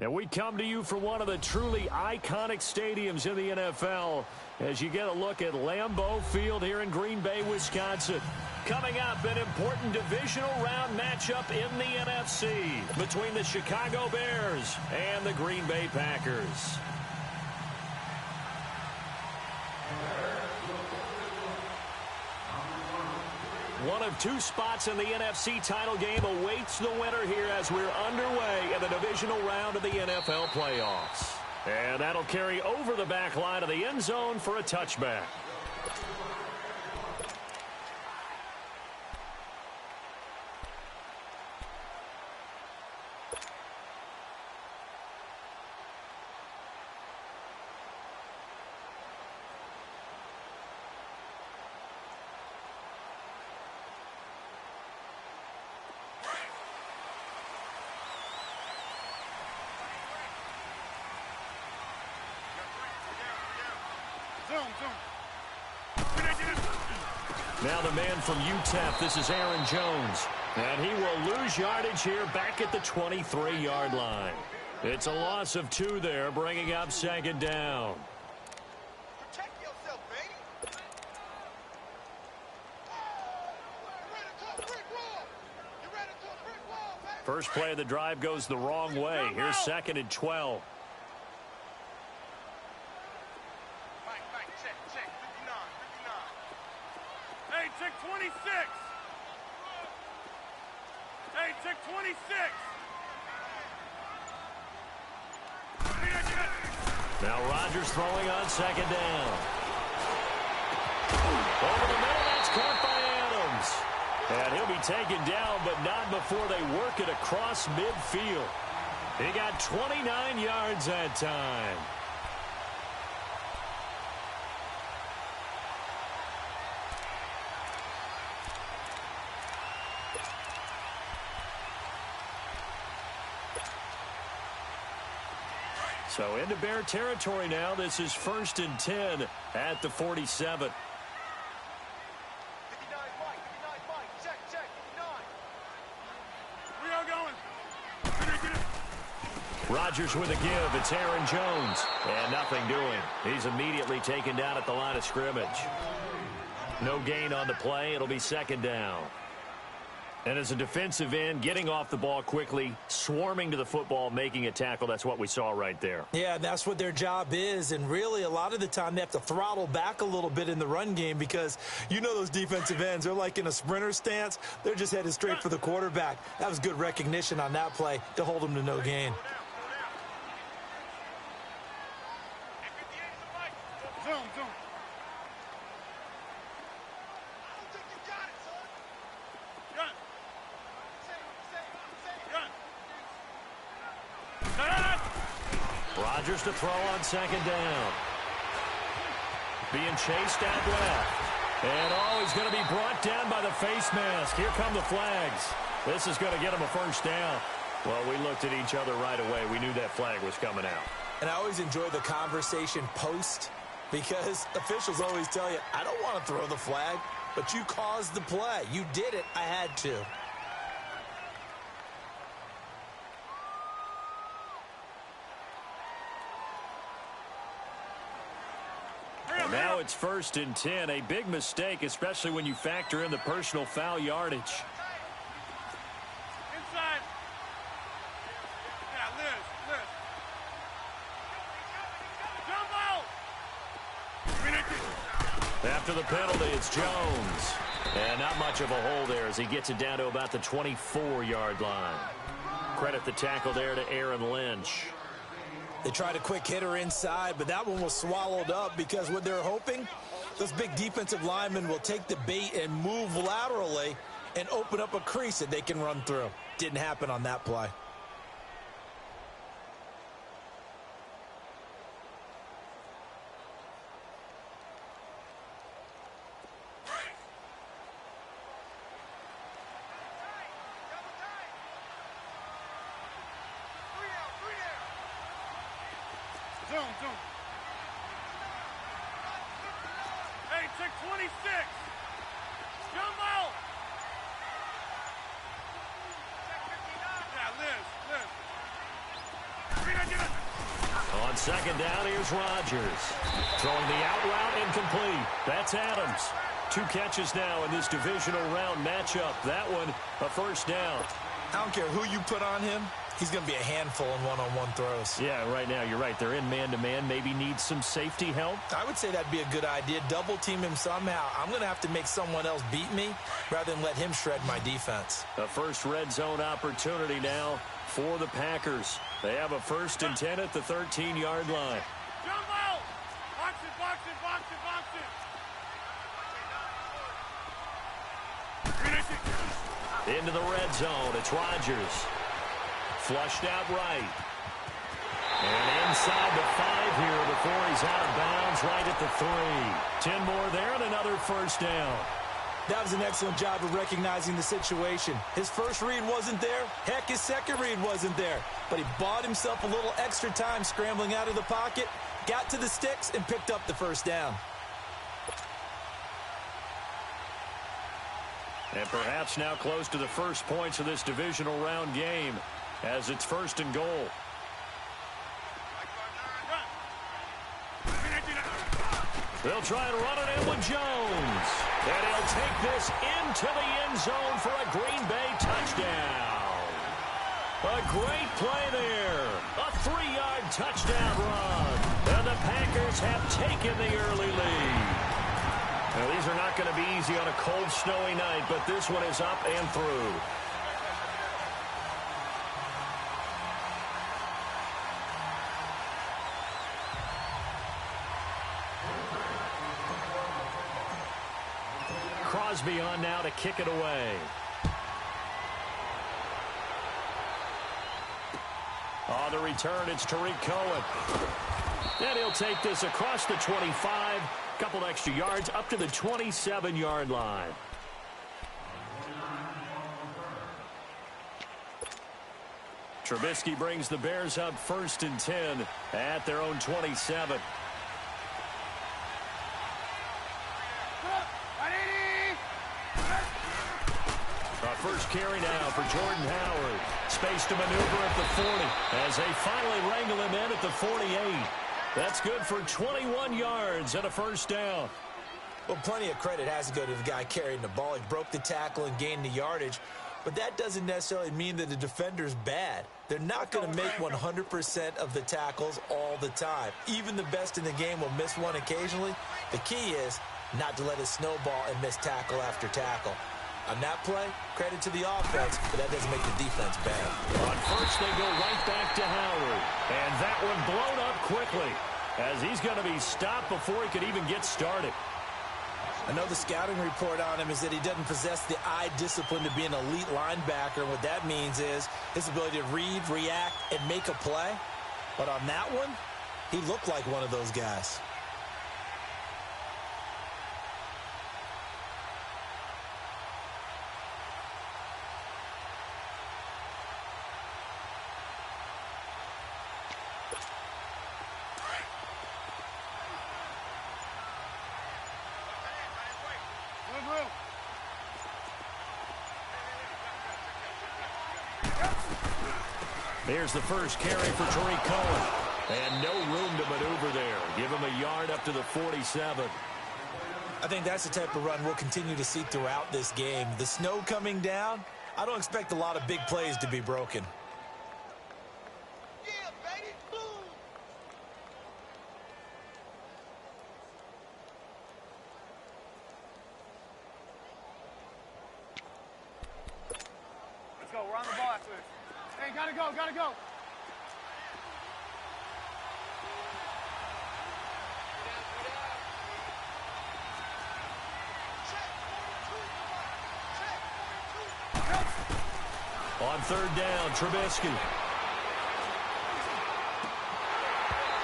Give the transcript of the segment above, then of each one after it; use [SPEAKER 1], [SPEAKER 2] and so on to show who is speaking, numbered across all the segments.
[SPEAKER 1] And we come to you from one of the truly iconic stadiums in the NFL as you get a look at Lambeau Field here in Green Bay, Wisconsin. Coming up, an important divisional round matchup in the NFC between the Chicago Bears and the Green Bay Packers. One of two spots in the NFC title game awaits the winner here as we're underway in the divisional round of the NFL playoffs. And that'll carry over the back line of the end zone for a touchback. Now the man from UTEP, this is Aaron Jones. And he will lose yardage here back at the 23-yard line. It's a loss of 2 there, bringing up second down.
[SPEAKER 2] Protect yourself, baby.
[SPEAKER 1] First play of the drive goes the wrong way. Here's second and 12.
[SPEAKER 2] Check 26. Hey, check 26.
[SPEAKER 1] Now Rodgers throwing on second down. Over the middle, that's caught by Adams. And he'll be taken down, but not before they work it across midfield. He got 29 yards that time. So into Bear territory now. This is 1st and 10 at the 47.
[SPEAKER 2] 59, Mike. 59, Mike. Check, 59. We are going.
[SPEAKER 1] Rodgers with a give. It's Aaron Jones. And nothing doing. He's immediately taken down at the line of scrimmage. No gain on the play. It'll be second down. And as a defensive end, getting off the ball quickly, swarming to the football, making a tackle, that's what we saw right there.
[SPEAKER 3] Yeah, that's what their job is. And really, a lot of the time, they have to throttle back a little bit in the run game because you know those defensive ends, they're like in a sprinter stance. They're just headed straight for the quarterback. That was good recognition on that play to hold them to no gain.
[SPEAKER 2] Zoom.
[SPEAKER 1] Rodgers to throw on second down. Being chased out left. And, he's going to be brought down by the face mask. Here come the flags. This is going to get him a first down. Well, we looked at each other right away. We knew that flag was coming out.
[SPEAKER 3] And I always enjoy the conversation post because officials always tell you, I don't want to throw the flag, but you caused the play. You did it. I had to.
[SPEAKER 1] Now it's 1st and 10. A big mistake, especially when you factor in the personal foul yardage.
[SPEAKER 2] Inside. Yeah, Liz. Jump out.
[SPEAKER 1] After the penalty, it's Jones. And not much of a hole there as he gets it down to about the 24-yard line. Credit the tackle there to Aaron Lynch.
[SPEAKER 3] They tried a quick hitter inside, but that one was swallowed up because what they're hoping, those big defensive linemen will take the bait and move laterally and open up a crease that they can run through. Didn't happen on that play.
[SPEAKER 2] Zoom. Hey, check 26. Jump out. Yeah, Liz.
[SPEAKER 1] On second down, here's Rodgers. Throwing the out route incomplete. That's Adams. 2 catches now in this divisional round matchup. That one, a first down.
[SPEAKER 3] I don't care who you put on him. He's going to be a handful in one-on-one throws.
[SPEAKER 1] Yeah, right now, you're right. They're in man-to-man. Maybe need some safety help.
[SPEAKER 3] I would say that'd be a good idea. Double team him somehow. I'm going to have to make someone else beat me rather than let him shred my defense.
[SPEAKER 1] The first red zone opportunity now for the Packers. They have a 1st and 10 at the 13-yard line.
[SPEAKER 2] Jump out! Box it, box it, box it, box it!
[SPEAKER 1] Into the red zone. It's Rodgers. Flushed out right. And inside the 5 here before he's out of bounds right at the 3. 10 more there and another first down.
[SPEAKER 3] That was an excellent job of recognizing the situation. His first read wasn't there. Heck, his second read wasn't there. But he bought himself a little extra time scrambling out of the pocket, got to the sticks, and picked up the first down.
[SPEAKER 1] And perhaps now close to the first points of this divisional round game as it's 1st and goal. They'll try and run it in with Jones. And he'll take this into the end zone for a Green Bay touchdown. A great play there. A 3-yard touchdown run. And the Packers have taken the early lead. Now, these are not going to be easy on a cold, snowy night, but this one is up and through. Crosby on now to kick it away. On the return, it's Tariq Cohen. And he'll take this across the 25. Couple extra yards up to the 27-yard line. Trubisky brings the Bears up 1st and 10 at their own 27. First carry now for Jordan Howard. Space to maneuver at the 40 as they finally wrangle him in at the 48. That's good for 21 yards and a first down.
[SPEAKER 3] Well, plenty of credit has to go to the guy carrying the ball. He broke the tackle and gained the yardage. But that doesn't necessarily mean that the defender's bad. They're not going to make 100% of the tackles all the time. Even the best in the game will miss one occasionally. The key is not to let it snowball and miss tackle after tackle. On that play, credit to the offense, but that doesn't make the defense bad.
[SPEAKER 1] On first, they go right back to Howard. And that one blown up quickly as he's going to be stopped before he could even get started.
[SPEAKER 3] I know the scouting report on him is that he doesn't possess the eye discipline to be an elite linebacker. What that means is his ability to read, react, and make a play. But on that one, he looked like one of those guys.
[SPEAKER 1] Here's the first carry for Tariq Cohen. And no room to maneuver there. Give him a yard up to the 47.
[SPEAKER 3] I think that's the type of run we'll continue to see throughout this game. The snow coming down, I don't expect a lot of big plays to be broken.
[SPEAKER 2] Yeah, baby. Boom. Let's go. We're on the ball after this. Hey, gotta go, gotta go.
[SPEAKER 1] On third down, Trubisky.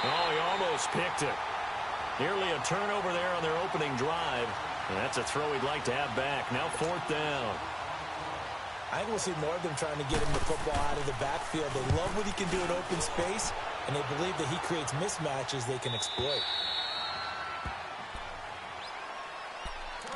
[SPEAKER 1] Oh, he almost picked it. Nearly a turnover there on their opening drive. And that's a throw he'd like to have back. Now 4th down.
[SPEAKER 3] I think we'll see more of them trying to get him the football out of the backfield. They love what he can do in open space, and they believe that he creates mismatches they can exploit.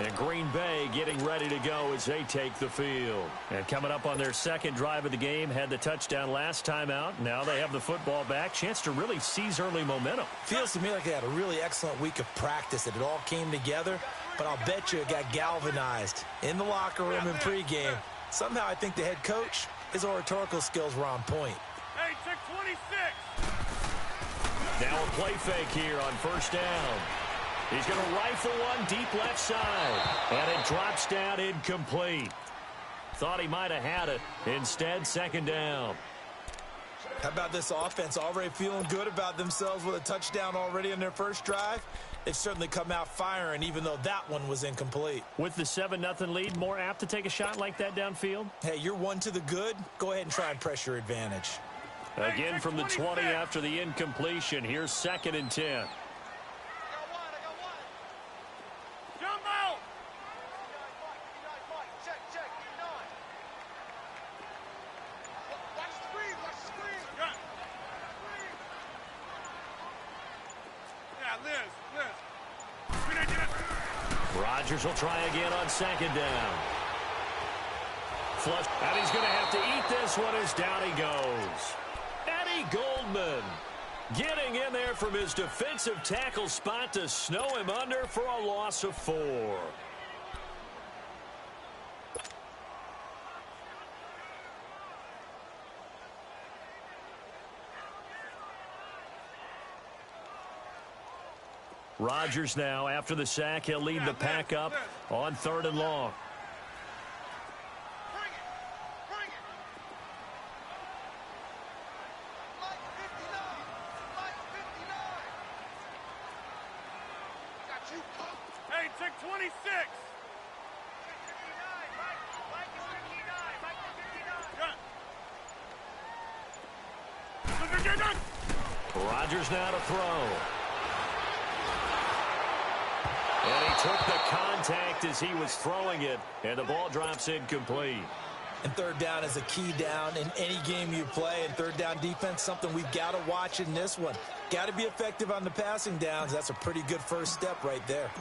[SPEAKER 1] And Green Bay getting ready to go as they take the field. And coming up on their second drive of the game, had the touchdown last time out. Now they have the football back. Chance to really seize early momentum.
[SPEAKER 3] Feels to me like they had a really excellent week of practice, that it all came together. But I'll bet you it got galvanized in the locker room in pregame. Somehow I think the head coach, his oratorical skills were on point.
[SPEAKER 2] Hey, check 26.
[SPEAKER 1] Now a play fake here on first down. He's going to rifle one deep left side. And it drops down incomplete. Thought he might have had it. Instead, second down.
[SPEAKER 3] How about this offense already feeling good about themselves with a touchdown already in their first drive? They've certainly come out firing, even though that one was incomplete.
[SPEAKER 1] With the 7-0 lead, more apt to take a shot like that downfield?
[SPEAKER 3] Hey, you're one to the good. Go ahead and try and press your advantage.
[SPEAKER 1] Again from the 20 after the incompletion. Here's 2nd and 10. Rodgers will try again on second down. Flush, and he's going to have to eat this one as down he goes. Eddie Goldman getting in there from his defensive tackle spot to snow him under for a loss of 4. Rodgers now, after the sack, he'll lead the pack up on 3rd and long.
[SPEAKER 2] Hey, check 26.
[SPEAKER 1] Rodgers now to throw. And he took the contact as he was throwing it, and the ball drops incomplete.
[SPEAKER 3] And 3rd down is a key down in any game you play. And 3rd down defense, something we've got to watch in this one. Got to be effective on the passing downs. That's a pretty good first step right there.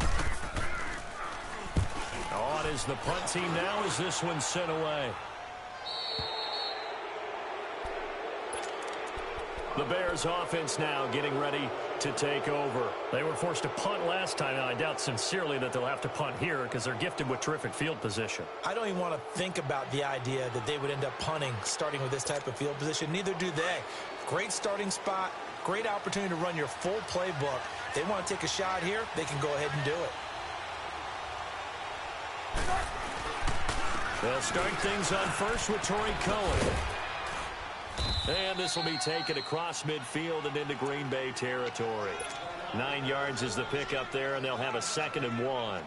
[SPEAKER 1] On is the punt team now as this one's sent away. The Bears offense now getting ready to take over. They were forced to punt last time, and I doubt sincerely that they'll have to punt here because they're gifted with terrific field position.
[SPEAKER 3] I don't even want to think about the idea that they would end up punting starting with this type of field position. Neither do they. Great starting spot, great opportunity to run your full playbook. They want to take a shot here, they can go ahead and do it.
[SPEAKER 1] They'll start things on first with Torrey Cohen. And this will be taken across midfield and into Green Bay territory. 9 yards is the pickup there, and they'll have a 2nd and 1.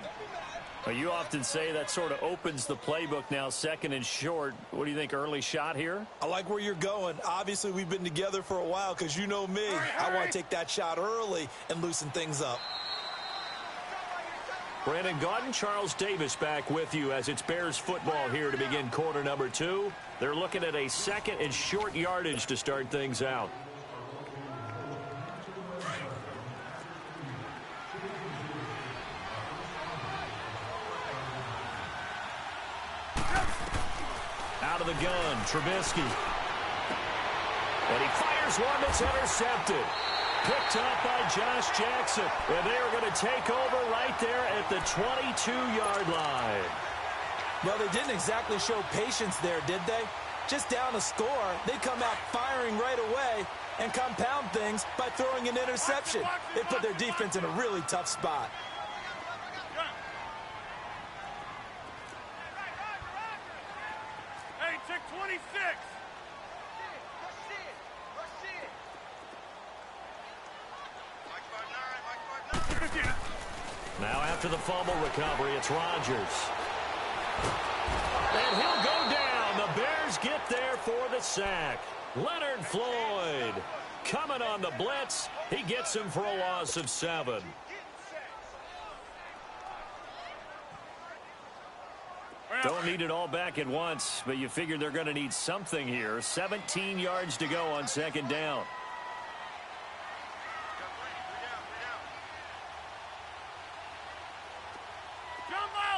[SPEAKER 1] Well, you often say that sort of opens the playbook now, 2nd and short. What do you think, early shot here?
[SPEAKER 3] I like where you're going. Obviously, we've been together for a while because you know me. I want to take that shot early and loosen things up.
[SPEAKER 1] Brandon Gaudin, Charles Davis back with you as it's Bears football here to begin quarter number 2. They're looking at a 2nd and short yardage to start things out. Out of the gun, Trubisky. And he fires one that's intercepted. Picked up by Josh Jackson. And they are going to take over right there at the 22-yard line.
[SPEAKER 3] Well, they didn't exactly show patience there, did they? Just down a score, they come out firing right away and compound things by throwing an interception. They put their defense in a really tough spot.
[SPEAKER 2] Hey, check 26.
[SPEAKER 1] Now after the fumble recovery, it's Rodgers. And he'll go down. The Bears get there for the sack. Leonard Floyd coming on the blitz. He gets him for a loss of 7. Don't need it all back at once, but you figure they're going to need something here. 17 yards to go on 2nd down.
[SPEAKER 2] Jumbo!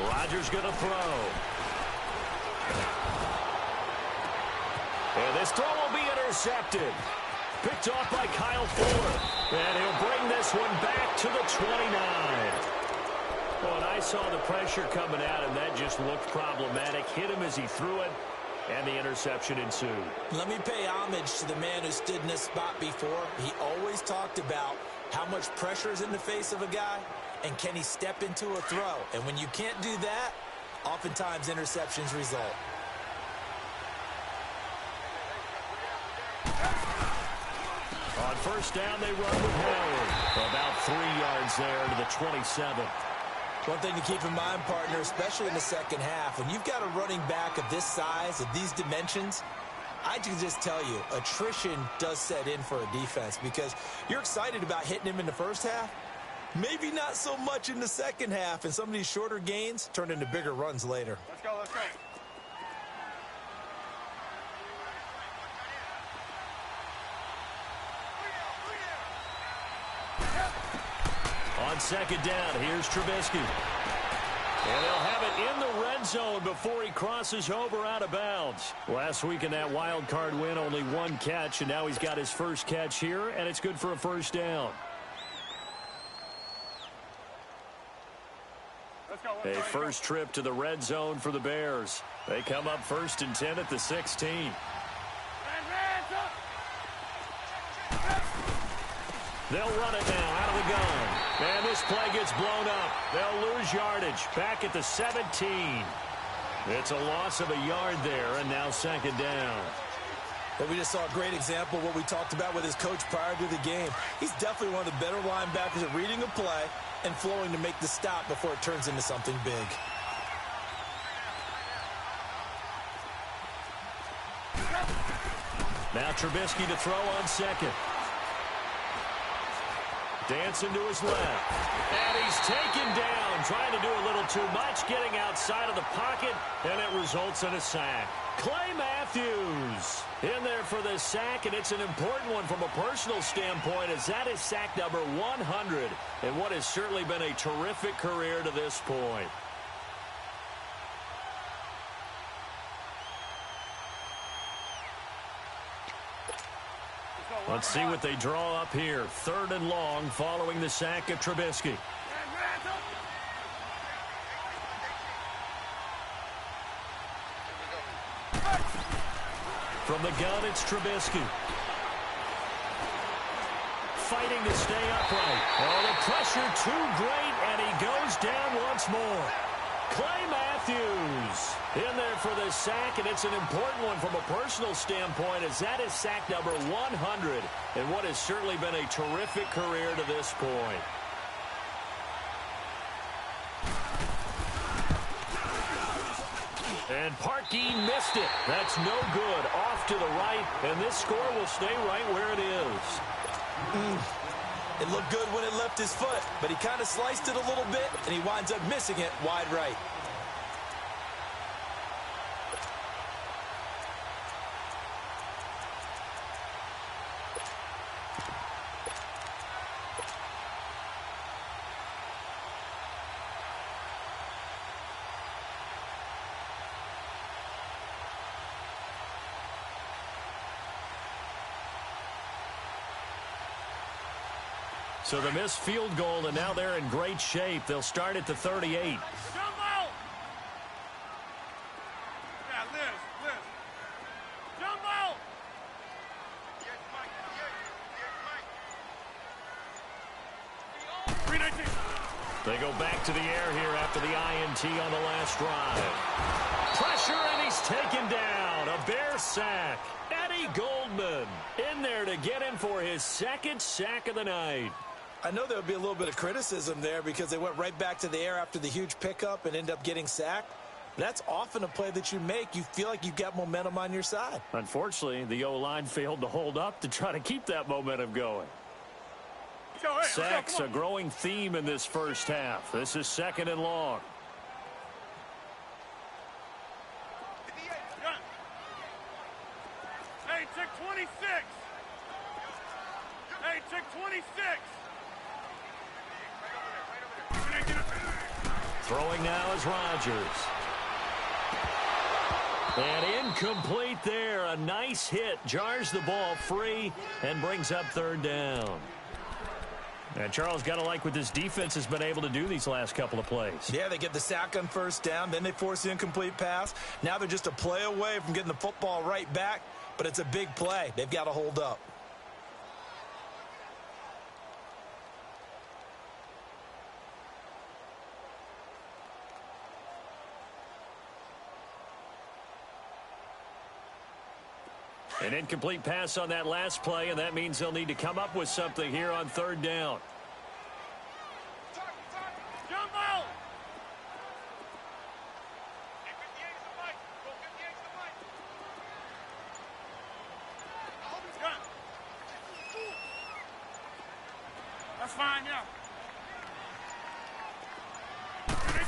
[SPEAKER 1] Rodgers going to throw. And this throw will be intercepted. Picked off by Kyle Fuller. And he'll bring this one back to the 29. Well, and I saw the pressure coming at him. That just looked problematic. Hit him as he threw it, and the interception ensued.
[SPEAKER 3] Let me pay homage to the man who stood in this spot before. He always talked about how much pressure is in the face of a guy, and can he step into a throw. And when you can't do that, oftentimes interceptions result.
[SPEAKER 1] On first down, they run with Howard. About 3 yards there to the 27.
[SPEAKER 3] One thing to keep in mind, partner, especially in the second half, when you've got a running back of this size, of these dimensions, I can just tell you, attrition does set in for a defense because you're excited about hitting him in the first half. Maybe not so much in the second half, and some of these shorter gains turn into bigger runs later.
[SPEAKER 2] Let's go, let's go.
[SPEAKER 1] On second down, here's Trubisky. And they'll have it in the red zone before he crosses over out of bounds. Last week in that wild card win, only one catch, and now he's got his first catch here, and it's good for a first down. A first trip to the red zone for the Bears. They come up 1st and 10 at the 16. They'll run it now out of the gun. And this play gets blown up. They'll lose yardage back at the 17. It's a loss of a yard there, and now second down.
[SPEAKER 3] But we just saw a great example of what we talked about with his coach prior to the game. He's definitely one of the better linebackers at reading a play and flowing to make the stop before it turns into something big.
[SPEAKER 1] Now Trubisky to throw on second. Dancing to his left. And he's taken down, trying to do a little too much, getting outside of the pocket, and it results in a sack. Clay Matthews in there for the sack, and it's an important one from a personal standpoint, as that is sack number 100 in what has certainly been a terrific career to this point. Let's see what they draw up here. 3rd and long following the sack of Trubisky. From the gun, it's Trubisky. Fighting to stay upright. Oh, the pressure too great, and he goes down once more. Clay Matthews in there for the sack, and it's an important one from a personal standpoint, as that is sack number 100 in what has certainly been a terrific career to this point. And Parkey missed it. That's no good. Off to the right, and this score will stay right where it is.
[SPEAKER 3] It looked good when it left his foot, but he kind of sliced it a little bit, and he winds up missing it wide right.
[SPEAKER 1] So the missed field goal, and now they're in great shape. They'll start at the 38. They go back to the air here after the INT on the last drive. Pressure, and he's taken down. A Bear sack. Eddie Goldman in there to get him for his 2nd sack of the night.
[SPEAKER 3] I know there would be a little bit of criticism there because they went right back to the air after the huge pickup and end up getting sacked. That's often a play that you make. You feel like you've got momentum on your side.
[SPEAKER 1] Unfortunately, the O-line failed to hold up to try to keep that momentum going. Sacks, a growing theme in this first half. This is 2nd and long.
[SPEAKER 2] Hey, check 26. Hey, check 26.
[SPEAKER 1] Throwing now is Rodgers. And incomplete there. A nice hit. Jars the ball free and brings up third down. And Charles, got to like what this defense has been able to do these last couple of plays.
[SPEAKER 3] Yeah, they get the sack on first down. Then they force the incomplete pass. Now they're just a play away from getting the football right back. But it's a big play. They've got to hold up.
[SPEAKER 1] An incomplete pass on that last play, and that means they'll need to come up with something here on third down.
[SPEAKER 2] Jumbo! That's fine, yeah.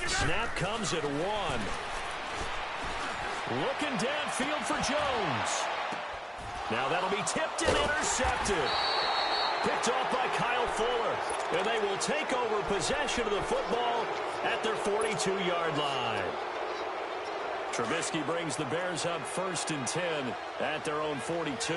[SPEAKER 1] Snap comes at 1. Looking downfield for Jones. Now that'll be tipped and intercepted. Picked off by Kyle Fuller. And they will take over possession of the football at their 42-yard line. Trubisky brings the Bears up 1st and 10 at their own 42.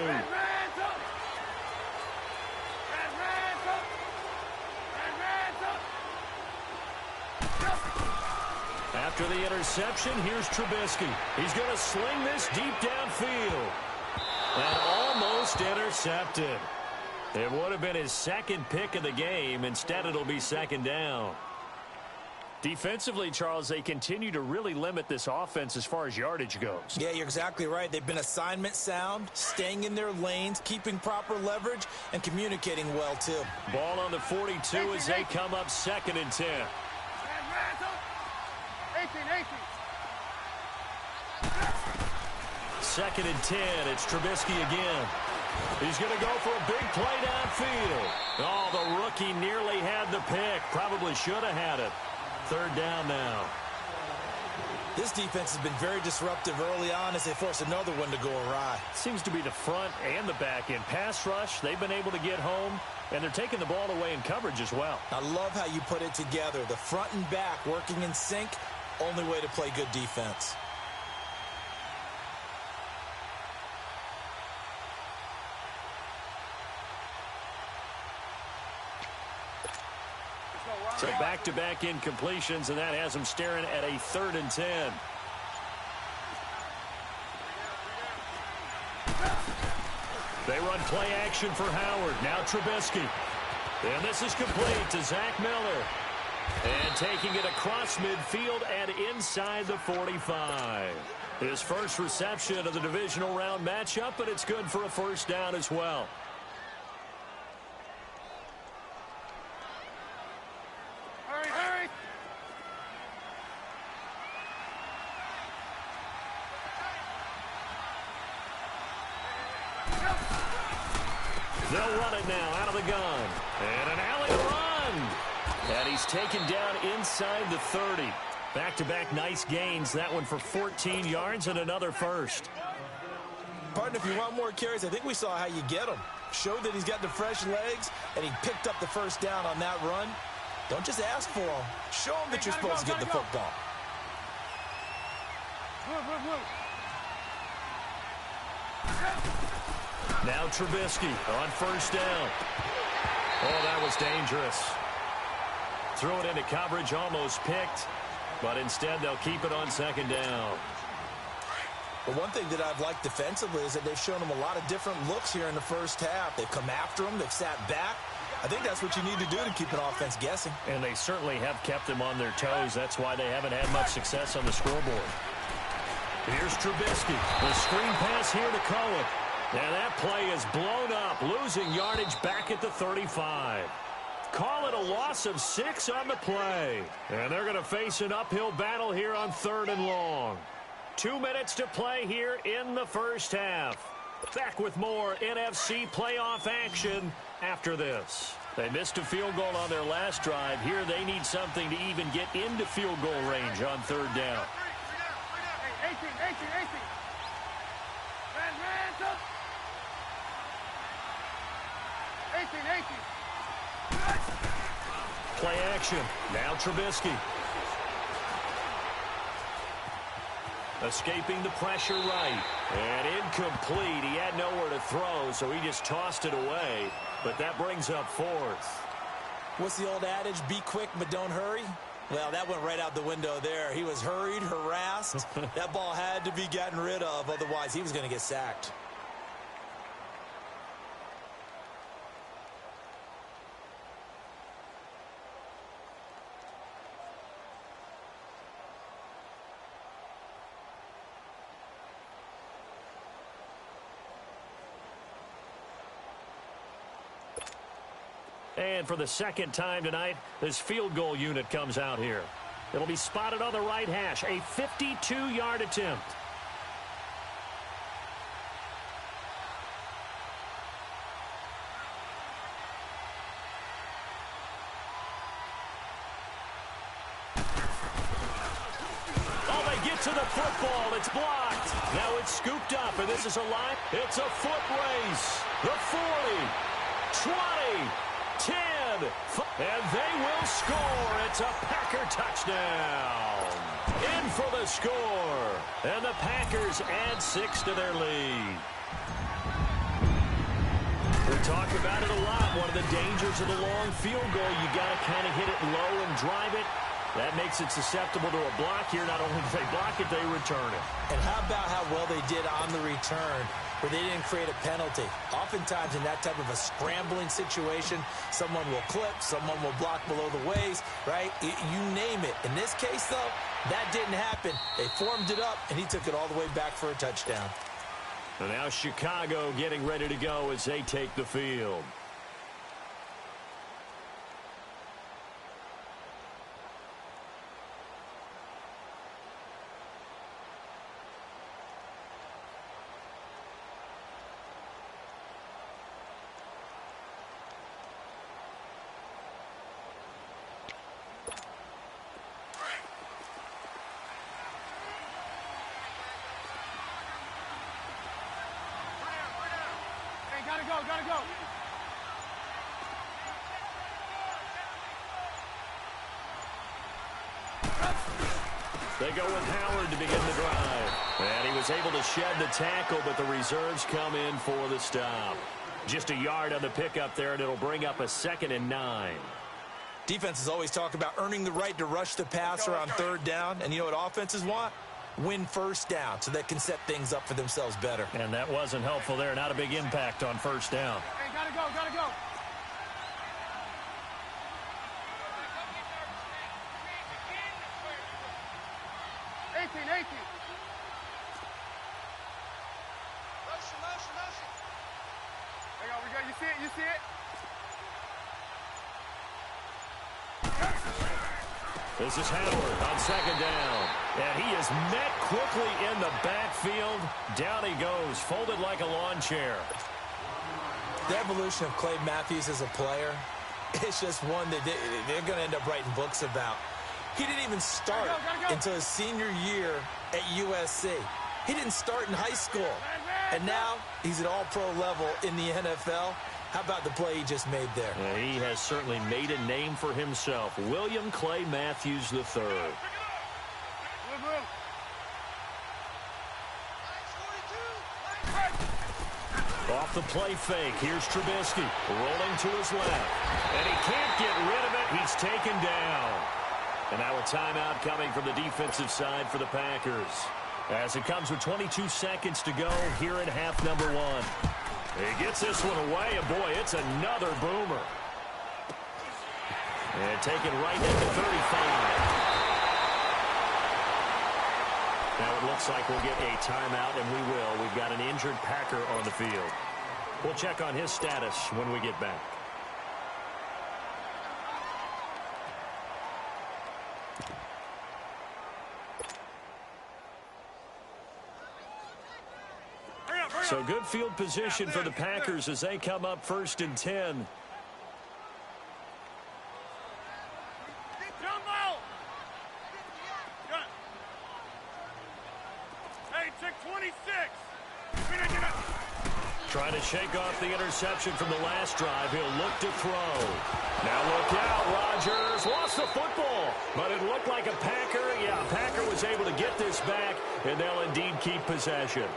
[SPEAKER 1] After the interception, here's Trubisky. He's going to sling this deep downfield. And almost intercepted. It would have been his second pick of the game. Instead, it'll be second down. Defensively, Charles, they continue to really limit this offense as far as yardage goes.
[SPEAKER 3] Yeah, you're exactly right. They've been assignment sound, staying in their lanes, keeping proper leverage, and communicating well, too.
[SPEAKER 1] Ball on the 42 as they come up 2nd and 10.
[SPEAKER 2] 18.
[SPEAKER 1] 2nd and 10. It's Trubisky again. He's going to go for a big play downfield. Oh, the rookie nearly had the pick. Probably should have had it. Third down now.
[SPEAKER 3] This defense has been very disruptive early on as they force another one to go awry.
[SPEAKER 1] Seems to be the front and the back end. Pass rush, they've been able to get home, and they're taking the ball away in coverage as well.
[SPEAKER 3] I love how you put it together. The front and back working in sync, only way to play good defense.
[SPEAKER 1] So back-to-back incompletions, and that has them staring at a 3rd and 10. They run play action for Howard. Now Trubisky. And this is complete to Zach Miller. And taking it across midfield and inside the 45. His first reception of the divisional round matchup, but it's good for a first down as well.
[SPEAKER 2] Hurry!
[SPEAKER 1] They'll run it now out of the gun. And an alley run. And he's taken down inside the 30. Back-to-back nice gains. That one for 14 yards and another first.
[SPEAKER 3] Partner, if you want more carries, I think we saw how you get them. Showed that he's got the fresh legs, and he picked up the first down on that run. Don't just ask for them. Show them that you're supposed to get the football.
[SPEAKER 2] Move.
[SPEAKER 1] Now Trubisky on first down. Oh, that was dangerous. Threw it into coverage, almost picked. But instead, they'll keep it on second down.
[SPEAKER 3] But one thing that I've liked defensively is that they've shown them a lot of different looks here in the first half. They've come after them. They've sat back. I think that's what you need to do to keep an offense guessing. And
[SPEAKER 1] they certainly have kept them on their toes. That's why they haven't had much success on the scoreboard. Here's Trubisky. The screen pass here to Cohen. And that play is blown up, losing yardage back at the 35. Call it a loss of 6 on the play. And they're going to face an uphill battle here on 3rd and long. 2 minutes to play here in the first half. Back with more NFC playoff action after this. They missed a field goal on their last drive. Here they need something to even get into field goal range on 3rd down.
[SPEAKER 2] 18. Ransom. 18.
[SPEAKER 1] Play action. Now Trubisky. Escaping the pressure right. And incomplete. He had nowhere to throw, so he just tossed it away. But that brings up fourth.
[SPEAKER 3] What's the old adage? Be quick, but don't hurry. Well, that went right out the window there. He was hurried, harassed. That ball had to be gotten rid of. Otherwise, he was going to get sacked.
[SPEAKER 1] And for the second time tonight, this field goal unit comes out here. It'll be spotted on the right hash, a 52-yard attempt. Oh, they get to the football. It's blocked. Now it's scooped up, and this is a line. It's a foot race. The 40, 20, 10, and they will score. It's a Packer touchdown. In for the score. And the Packers add 6 to their lead. We talk about it a lot. One of the dangers of the long field goal, you got to kind of hit it low and drive it. That makes it susceptible to a block here. Not only do they block it, they return it.
[SPEAKER 3] And how about how well they did on the return, where they didn't create a penalty. Oftentimes in that type of a scrambling situation, someone will clip, someone will block below the waist, right? You name it. In this case, though, that didn't happen. They formed it up, and he took it all the way back for a touchdown.
[SPEAKER 1] And now Chicago getting ready to go as they take the field.
[SPEAKER 2] Gotta go.
[SPEAKER 1] They go with Howard to begin the drive. And he was able to shed the tackle, but the reserves come in for the stop. Just a yard on the pickup there, and it'll bring up a 2nd and 9.
[SPEAKER 3] Defenses always talk about earning the right to rush the passer on 3rd down. And you know what offenses want? Win 1st down so they can set things up for themselves better.
[SPEAKER 1] And that wasn't helpful there. Not a big impact on 1st down.
[SPEAKER 2] Hey, gotta go. 18. Motion. There you go. You see it?
[SPEAKER 1] This is Howard on 2nd down. And he is met quickly in the backfield. Down he goes, folded like a lawn chair.
[SPEAKER 3] The evolution of Clay Matthews as a player, it's just one that they're going to end up writing books about. He didn't even start until his senior year at USC. He didn't start in high school. And now he's at all-pro level in the NFL. How about the play he just made there?
[SPEAKER 1] Yeah, he has certainly made a name for himself. William Clay Matthews III. Off the play fake. Here's Trubisky rolling to his left. And he can't get rid of it. He's taken down. And now a timeout coming from the defensive side for the Packers. As it comes with 22 seconds to go here at half number 1. He gets this one away, and boy, it's another boomer. And taken right at the 35. Now it looks like we'll get a timeout, and we will. We've got an injured Packer on the field. We'll check on his status when we get back. So good field position for the Packers as they come up 1st and 10. Trying to shake off the interception from the last drive. He'll look to throw. Now look out. Rodgers lost the football. But it looked like a Packer. Yeah, a Packer was able to get this back, and they'll indeed keep possession.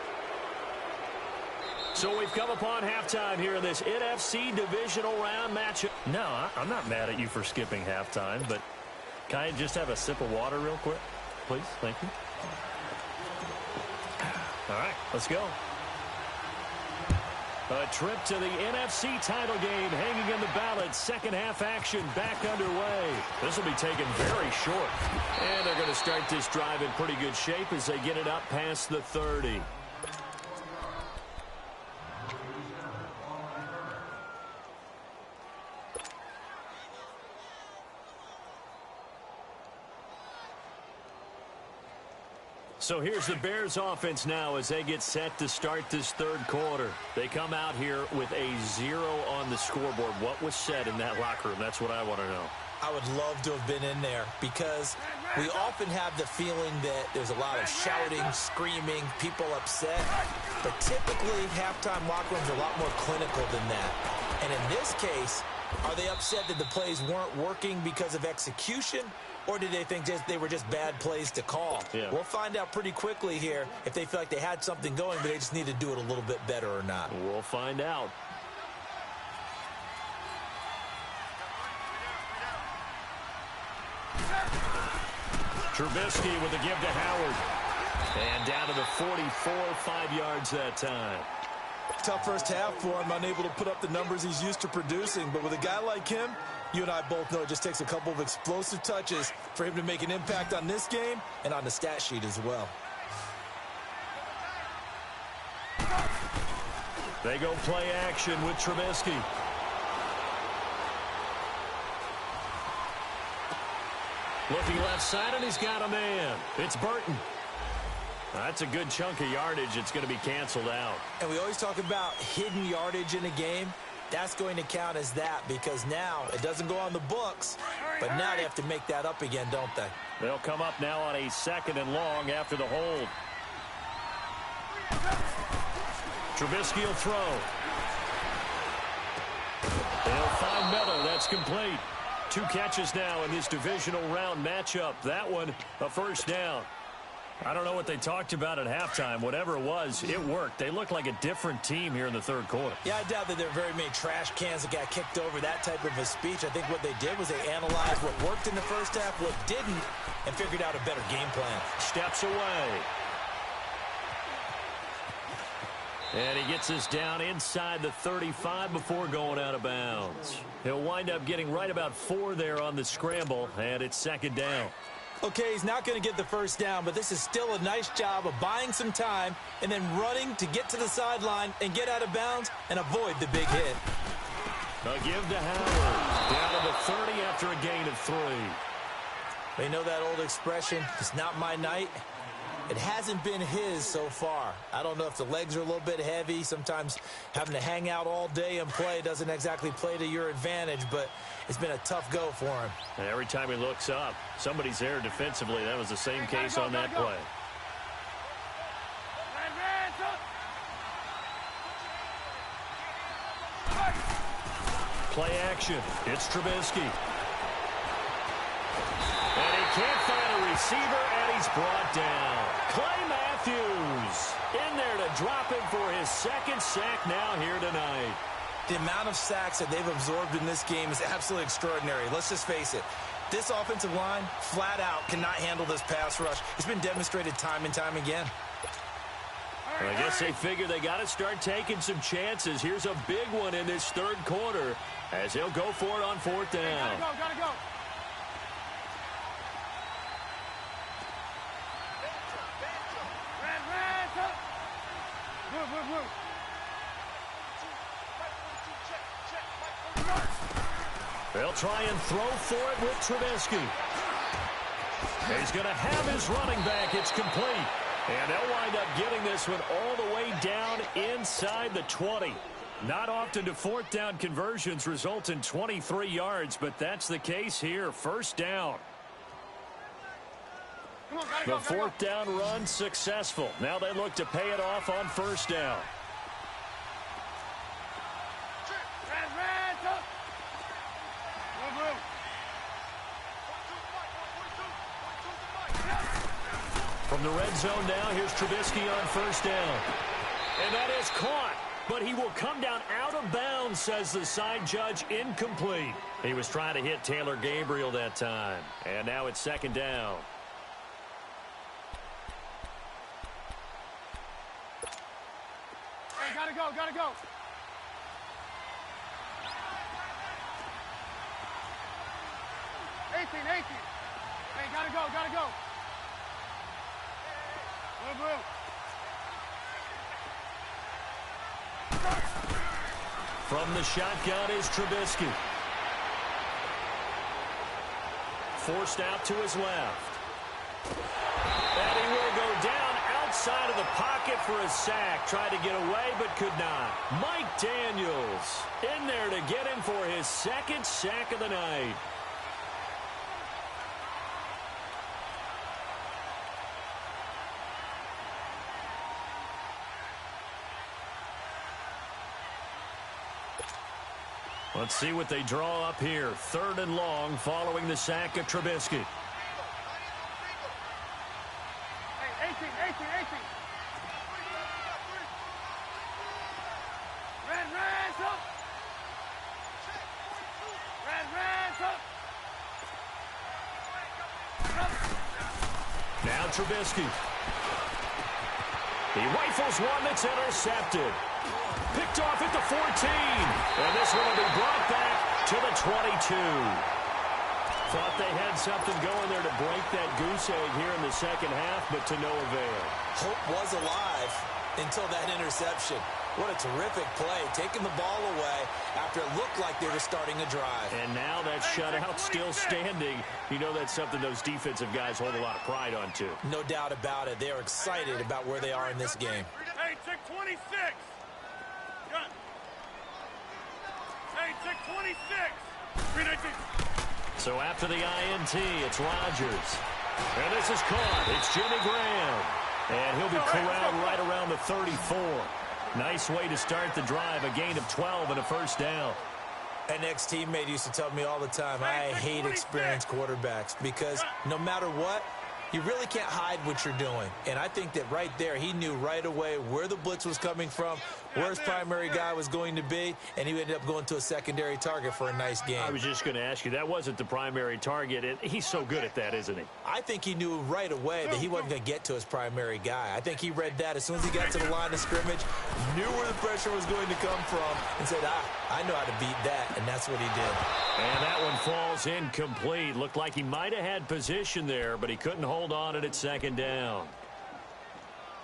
[SPEAKER 1] So we've come upon halftime here in this NFC divisional round matchup.
[SPEAKER 4] No, I'm not mad at you for skipping halftime, but can I just have a sip of water real quick? Please, thank you. All right, let's go.
[SPEAKER 1] A trip to the NFC title game hanging in the balance. Second half action back underway. This will be taken very short. And they're going to start this drive in pretty good shape as they get it up past the 30. So here's the Bears offense now as they get set to start this third quarter. They come out here with a 0 on the scoreboard. What was said in that locker room? That's what I want to know.
[SPEAKER 3] I would love to have been in there because we often have the feeling that there's a lot of shouting, screaming, people upset. But typically, halftime locker rooms are a lot more clinical than that. And in this case, are they upset that the plays weren't working because of execution? Or did they think they were just bad plays to call?
[SPEAKER 1] Yeah.
[SPEAKER 3] We'll find out pretty quickly here if they feel like they had something going, but they just need to do it a little bit better or not.
[SPEAKER 1] We'll find out. Trubisky with a give to Howard. And down to the 44, 5 yards that time.
[SPEAKER 3] Tough first half for him, unable to put up the numbers he's used to producing. But with a guy like him, you and I both know it just takes a couple of explosive touches for him to make an impact on this game and on the stat sheet as well.
[SPEAKER 1] They go play action with Trubisky. Looking left side, and he's got a man. It's Burton. That's a good chunk of yardage. It's going to be canceled out.
[SPEAKER 3] And we always talk about hidden yardage in a game. That's going to count as that because now it doesn't go on the books, but now they have to make that up again, don't they?
[SPEAKER 1] They'll come up now on a 2nd and long after the hold. Trubisky will throw. They'll find Miller. That's complete. 2 catches now in this divisional round matchup. That one, a first down. I don't know what they talked about at halftime. Whatever it was, it worked. They look like a different team here in the third quarter.
[SPEAKER 3] Yeah, I doubt that there are very many trash cans that got kicked over, that type of a speech. I think what they did was they analyzed what worked in the first half, what didn't, and figured out a better game plan.
[SPEAKER 1] Steps away. And he gets this down inside the 35 before going out of bounds. He'll wind up getting right about 4 there on the scramble, and it's 2nd down.
[SPEAKER 3] Okay, he's not going to get the first down, but this is still a nice job of buying some time and then running to get to the sideline and get out of bounds and avoid the big hit.
[SPEAKER 1] A give to Howard. Down to the 30 after a gain of 3.
[SPEAKER 3] They know that old expression, it's not my night. It hasn't been his so far. I don't know if the legs are a little bit heavy. Sometimes having to hang out all day and play doesn't exactly play to your advantage, but it's been a tough go for him.
[SPEAKER 1] And every time he looks up, somebody's there defensively. That was the same case on that play. Play action. It's Trubisky. And he can't find a receiver, and he's brought down. Clay Matthews in there to drop him for his 2nd sack now here tonight.
[SPEAKER 3] The amount of sacks that they've absorbed in this game is absolutely extraordinary. Let's just face it. This offensive line, flat out, cannot handle this pass rush. It's been demonstrated time and time again.
[SPEAKER 1] Well, I guess they figure they got to start taking some chances. Here's a big one in this third quarter as he'll go for it on 4th down.
[SPEAKER 2] Gotta go. Move.
[SPEAKER 1] They'll try and throw for it with Trubisky. He's going to have his running back. It's complete. And they'll wind up getting this one all the way down inside the 20. Not often do 4th down conversions result in 23 yards, but that's the case here. 1st down.
[SPEAKER 2] Come on, gotta
[SPEAKER 1] The
[SPEAKER 2] go, gotta
[SPEAKER 1] 4th down run successful. Now they look to pay it off on 1st down.
[SPEAKER 2] Move.
[SPEAKER 1] From the red zone now, here's Trubisky on first down. And that is caught, but he will come down out of bounds, says the side judge, incomplete. He was trying to hit Taylor Gabriel that time. And now it's second down.
[SPEAKER 2] Hey, gotta go, gotta go. Hey, gotta go, gotta go. Blue, blue.
[SPEAKER 1] From the shotgun is Trubisky. Forced out to his left. And he will go down outside of the pocket for a sack. Tried to get away, but could not. Mike Daniels in there to get him for his second sack of the night. Let's see what they draw up here. 3rd and long following the sack of Trubisky.
[SPEAKER 2] Hey, 18. Red, up. Red, up.
[SPEAKER 1] Now Trubisky. He rifles one that's intercepted. Picked off at the 14. And this one will be brought back to the 22. Thought they had something going there to break that goose egg here in the second half, but to no avail.
[SPEAKER 3] Hope was alive until that interception. What a terrific play, taking the ball away after it looked like they were starting a drive.
[SPEAKER 1] And now that shutout still standing. You know that's something those defensive guys hold a lot of pride on, too.
[SPEAKER 3] No doubt about it. They're excited about where they are in this game.
[SPEAKER 2] Hey, check 26. Gun. Hey, check 26. 319.
[SPEAKER 1] So after the INT, it's Rodgers. And this is caught. It's Jimmy Graham. And he'll be corralled right around the 34. Nice way to start the drive. A gain of 12 and a first down.
[SPEAKER 3] An ex-teammate used to tell me all the time, I hate experienced quarterbacks because no matter what, you really can't hide what you're doing. And I think that right there, he knew right away where the blitz was coming from, where his primary guy was going to be, and he ended up going to a secondary target for a nice game.
[SPEAKER 1] I was just going to ask you, that wasn't the primary target. He's so good at that, isn't he?
[SPEAKER 3] I think he knew right away that he wasn't going to get to his primary guy. I think he read that as soon as he got to the line of scrimmage, knew where the pressure was going to come from, and said, I know how to beat that, and that's what he did.
[SPEAKER 1] And that one falls incomplete. Looked like he might have had position there, but he couldn't hold on at second down.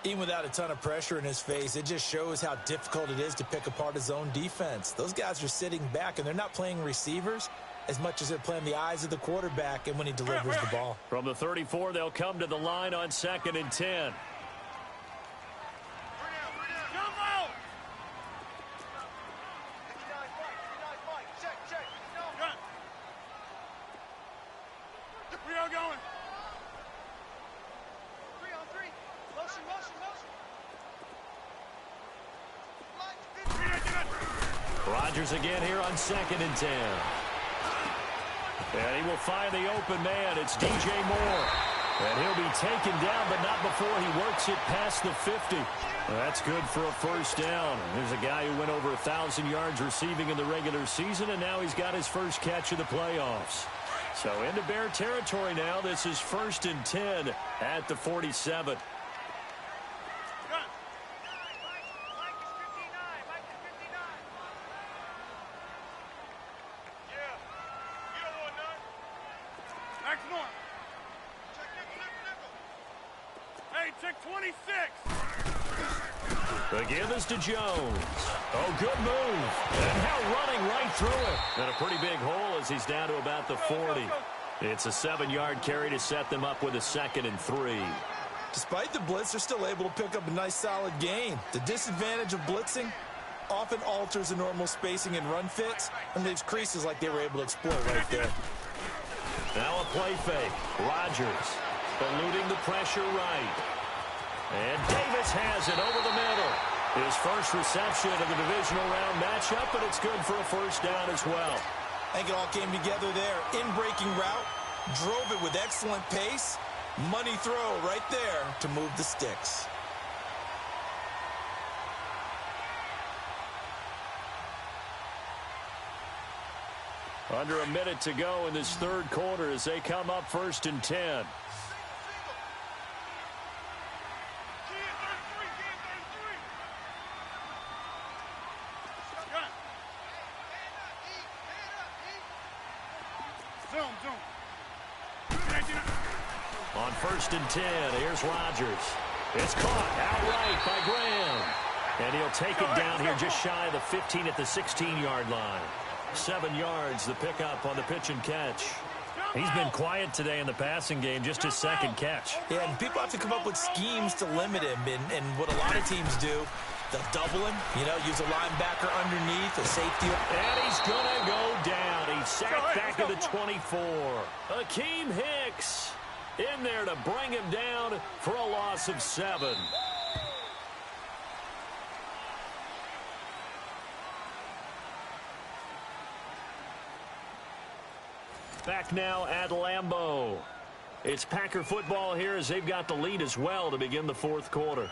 [SPEAKER 3] Even without a ton of pressure in his face, it just shows how difficult it is to pick apart his own defense. Those guys are sitting back, and they're not playing receivers as much as they're playing the eyes of the quarterback and when he delivers the ball.
[SPEAKER 1] From the 34, they'll come to the line on 2nd and 10. Rodgers again here on 2nd and 10. And he will find the open man. It's DJ Moore. And he'll be taken down, but not before he works it past the 50. That's good for a first down. There's a guy who went over 1,000 yards receiving in the regular season, and now he's got his first catch of the playoffs. So into Bear territory now. This is 1st and 10 at the 47. Again, this to Jones. Oh, good move. And now running right through it. And a pretty big hole as he's down to about the 40. It's a 7-yard carry to set them up with a 2nd and 3.
[SPEAKER 3] Despite the blitz, they're still able to pick up a nice, solid gain. The disadvantage of blitzing often alters the normal spacing and run fits and leaves creases like they were able to exploit right there.
[SPEAKER 1] Now a play fake. Rodgers eluding the pressure right. And Davis has it over the middle. His first reception of the divisional round matchup, but it's good for a first down as well.
[SPEAKER 3] I think it all came together there. In-breaking route, drove it with excellent pace, Money throw right there to move the sticks.
[SPEAKER 1] Under a minute to go in this third quarter as they come up 1st and 10. On 1st and 10, here's Rodgers. It's caught outright by Graham. And he'll take it down here just shy of the 15 at the 16-yard line. 7 yards, the pickup on the pitch and catch.
[SPEAKER 4] He's been quiet today in the passing game, just his second catch.
[SPEAKER 3] Yeah, and people have to come up with schemes to limit him. And what a lot of teams do, they'll double him, use a linebacker underneath, a safety.
[SPEAKER 1] And he's going to go down. He's sacked back at the 24. Akeem Hicks in there to bring him down for a loss of 7. Back now at Lambeau. It's Packer football here as they've got the lead as well to begin the fourth quarter.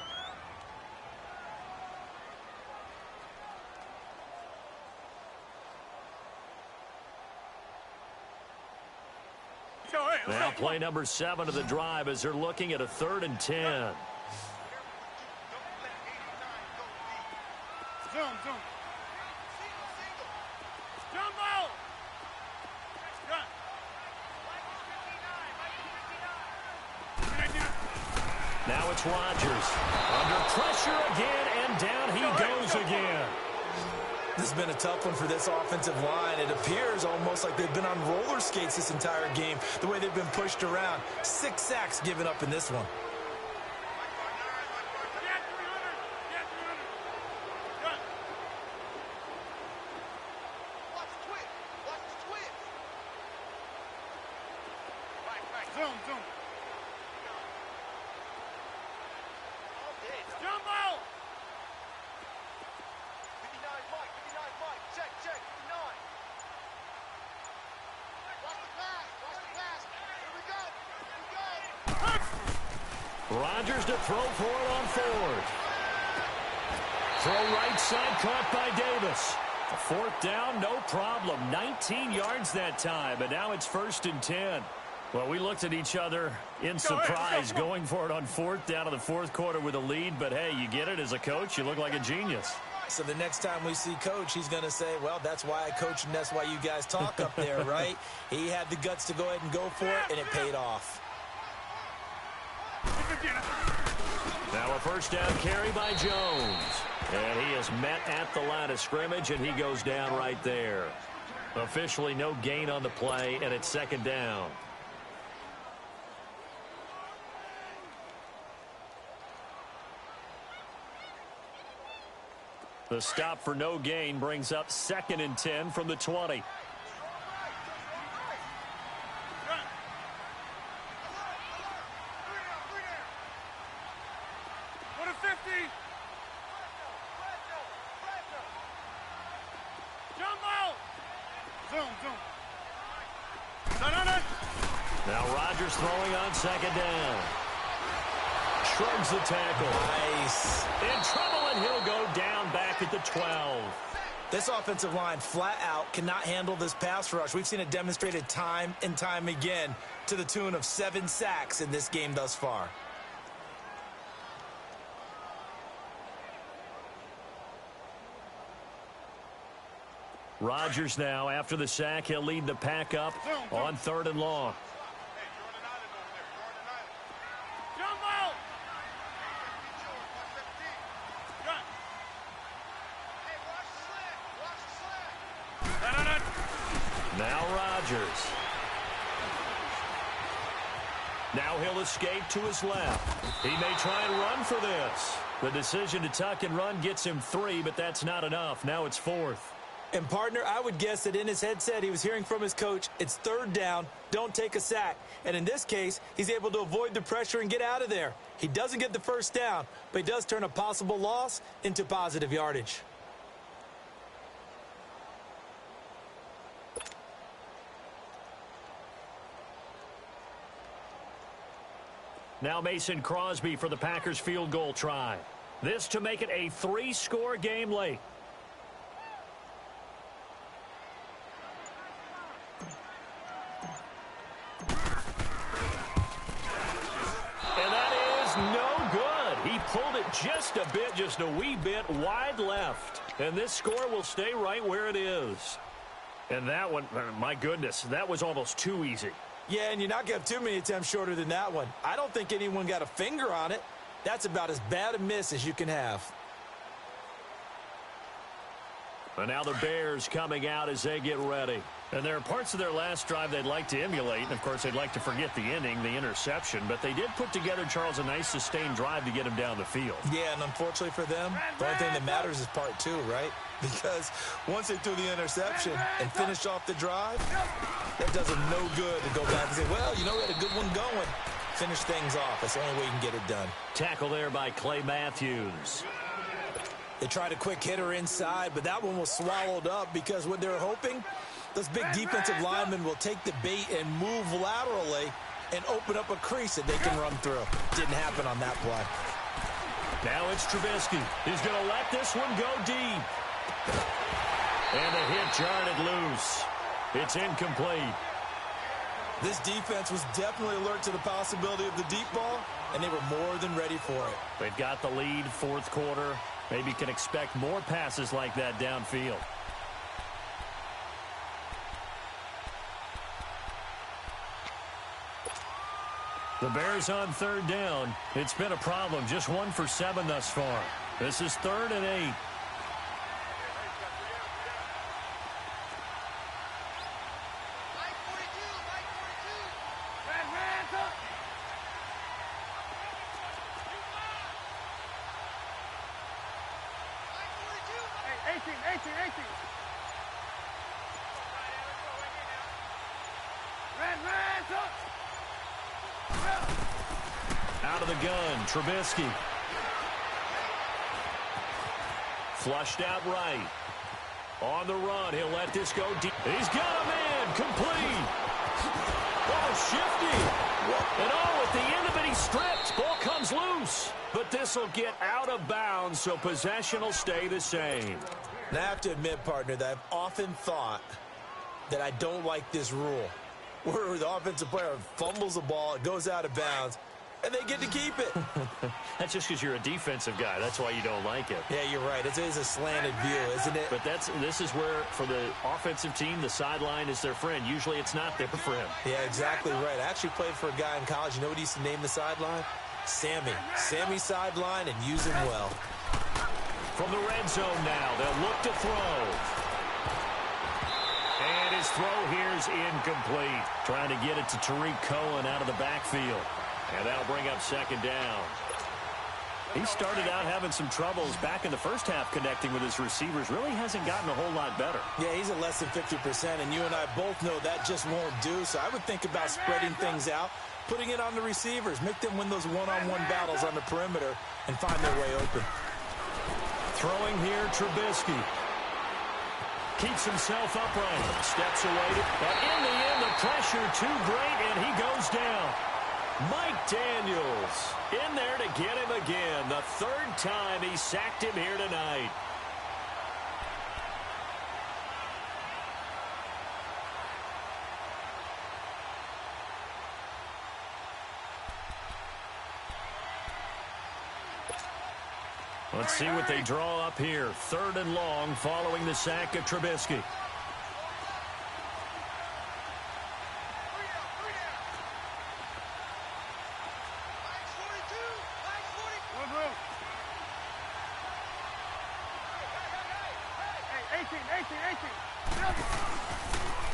[SPEAKER 1] Now play number 7 of the drive as they're looking at a 3rd and 10. Now it's Rodgers. Under pressure again, and down he goes again.
[SPEAKER 3] This has been a tough one for this offensive line. It appears almost like they've been on roller skates this entire game, the way they've been pushed around. 6 sacks given up in this one.
[SPEAKER 1] Rodgers to throw for it on 4th. Throw right side, caught by Davis. A 4th down, no problem. 19 yards that time, but now it's 1st and 10. Well, we looked at each other in surprise going for it on 4th down in the fourth quarter with a lead, but hey, you get it as a coach, you look like a genius.
[SPEAKER 3] So the next time we see Coach, he's going to say, well, that's why I coach and that's why you guys talk up there, right? He had the guts to go ahead and go for it, and it paid off.
[SPEAKER 1] Now a 1st down carry by Jones. And he is met at the line of scrimmage, and he goes down right there. Officially no gain on the play, and it's 2nd down. The stop for no gain brings up 2nd and 10 from the 20. Now Rodgers throwing on 2nd down. Shrugs the tackle.
[SPEAKER 3] Nice.
[SPEAKER 1] In trouble, and he'll go down back at the 12.
[SPEAKER 3] This offensive line flat out cannot handle this pass rush. We've seen it demonstrated time and time again to the tune of 7 sacks in this game thus far.
[SPEAKER 1] Rodgers now, after the sack, he'll lead the pack up on 3rd and long. Now Rodgers. Now he'll escape to his left. He may try and run for this. The decision to tuck and run gets him 3, but that's not enough. Now it's 4th.
[SPEAKER 3] And, partner, I would guess that in his headset he was hearing from his coach, it's 3rd down, don't take a sack. And in this case, he's able to avoid the pressure and get out of there. He doesn't get the 1st down, but he does turn a possible loss into positive yardage.
[SPEAKER 1] Now Mason Crosby for the Packers field goal try. This to make it a 3-score game late. And that is no good. He pulled it just a bit, just a wee bit wide left. And this score will stay right where it is. And that one, my goodness, that was almost too easy.
[SPEAKER 3] Yeah, and you're not going to have too many attempts shorter than that one. I don't think anyone got a finger on it. That's about as bad a miss as you can have.
[SPEAKER 1] And now the Bears coming out as they get ready.
[SPEAKER 4] And there are parts of their last drive they'd like to emulate. And, of course, they'd like to forget the ending, the interception. But they did put together, Charles, a nice sustained drive to get him down the field.
[SPEAKER 3] Yeah, and unfortunately for them, the only thing that matters is part 2, right? Because once they threw the interception and finished off the drive, that does them no good to go back and say, well, you know, we had a good one going. Finish things off. That's the only way you can get it done.
[SPEAKER 1] Tackle there by Clay Matthews.
[SPEAKER 3] They tried a quick hitter inside, but that one was swallowed up because what they're hoping, those big defensive linemen will take the bait and move laterally and open up a crease that they can run through. Didn't happen on that play.
[SPEAKER 1] Now it's Trubisky. He's going to let this one go deep. And the hit jarred it loose. It's incomplete.
[SPEAKER 3] This defense was definitely alert to the possibility of the deep ball, and they were more than ready for it.
[SPEAKER 1] They've got the lead, fourth quarter. Maybe can expect more passes like that downfield. The Bears on third down. It's been a problem. Just 1 for 7 thus far. This is 3rd and 8. Out of the gun, Trubisky. Flushed out right. On the run, he'll let this go deep. He's got a man, complete. Oh, shifty. And oh, at the end of it, he's stripped. Ball comes loose. But this will get out of bounds, so possession will stay the same.
[SPEAKER 3] And I have to admit, partner, that I've often thought that I don't like this rule, where the offensive player fumbles the ball, it goes out of bounds, and they get to keep it.
[SPEAKER 1] That's just because you're a defensive guy. That's why you don't like it.
[SPEAKER 3] Yeah, you're right. It is a slanted view, isn't it?
[SPEAKER 1] But this is where, for the offensive team, the sideline is their friend. Usually it's not there for him.
[SPEAKER 3] Yeah, exactly right. I actually played for a guy in college. You know what he used to name the sideline? Sammy. Sammy sideline, and use him well.
[SPEAKER 1] From the red zone now, they'll look to throw. And his throw here's incomplete. Trying to get it to Tariq Cohen out of the backfield. And that'll bring up second down. He started out having some troubles back in the first half connecting with his receivers. Really hasn't gotten a whole lot better.
[SPEAKER 3] Yeah, he's at less than 50%, and you and I both know that just won't do. So I would think about spreading things out, putting it on the receivers, make them win those one-on-one battles on the perimeter, and find their way open.
[SPEAKER 1] Throwing here, Trubisky. Keeps himself upright. Steps away. But in the end, the pressure too great, and he goes down. Mike Daniels in there to get him again. The 3rd time he sacked him here tonight. Let's see what they draw up here. 3rd and long following the sack of Trubisky.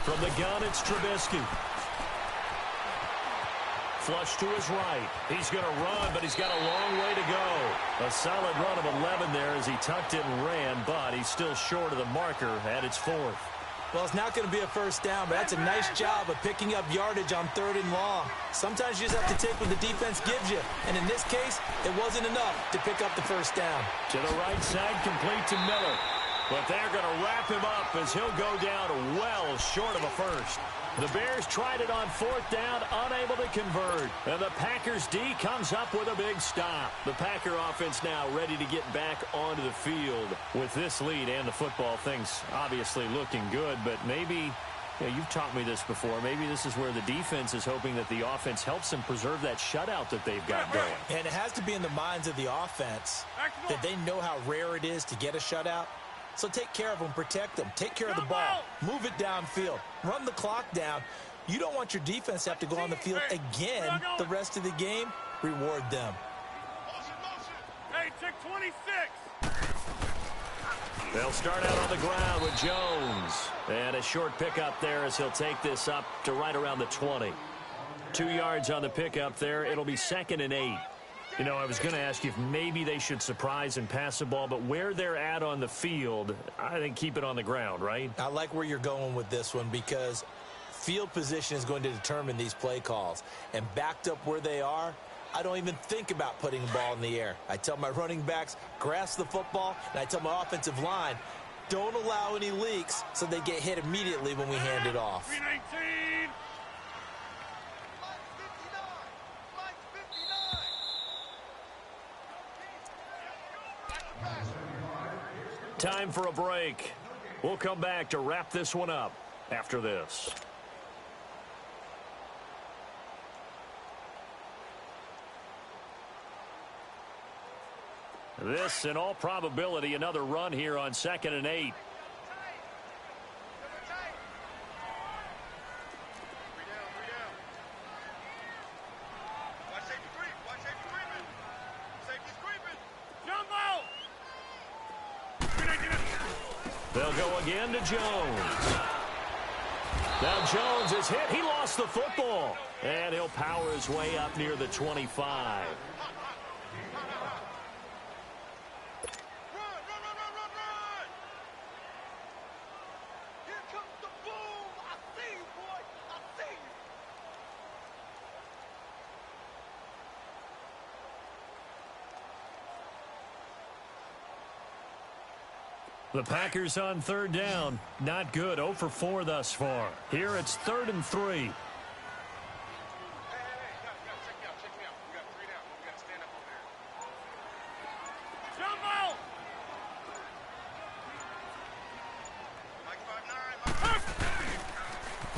[SPEAKER 1] From the gun, it's Trubisky. Flush to his right. He's going to run, but he's got a long way to go. A solid run of 11 there as he tucked it and ran, but he's still short of the marker at its 4th.
[SPEAKER 3] Well, it's not going to be a first down, but that's a nice job of picking up yardage on 3rd and long. Sometimes you just have to take what the defense gives you, and in this case, it wasn't enough to pick up the first down.
[SPEAKER 1] To the right side, complete to Miller. But they're going to wrap him up as he'll go down well short of a first. The Bears tried it on fourth down, unable to convert. And the Packers D comes up with a big stop. The Packer offense now ready to get back onto the field. With this lead and the football, things obviously looking good, but maybe, you've taught me this before, maybe this is where the defense is hoping that the offense helps them preserve that shutout that they've got going.
[SPEAKER 3] And it has to be in the minds of the offense that they know how rare it is to get a shutout. So take care of them, protect them, take care of the ball, move it downfield, run the clock down. You don't want your defense to have to go on the field again the rest of the game. Reward them.
[SPEAKER 2] Hey, check 26.
[SPEAKER 1] They'll start out on the ground with Jones. And a short pickup there as he'll take this up to right around the 20. 2 yards on the pickup there. It'll be 2nd and 8. I was going to ask you if maybe they should surprise and pass the ball, but where they're at on the field, I think keep it on the ground, right?
[SPEAKER 3] I like where you're going with this one because field position is going to determine these play calls. And backed up where they are, I don't even think about putting the ball in the air. I tell my running backs, grasp the football, and I tell my offensive line, don't allow any leaks so they get hit immediately when we hand it off.
[SPEAKER 2] 319.
[SPEAKER 1] Time for a break. We'll come back to wrap this one up after this. This, in all probability, another run here on 2nd and 8. They'll go again to Jones. Now Jones is hit. He lost the football. And he'll power his way up near the 25. The Packers on 3rd down. Not good. 0 for 4 thus far. Here it's 3rd and 3.
[SPEAKER 2] Check me out. We got 3 down. We got to stand up over there.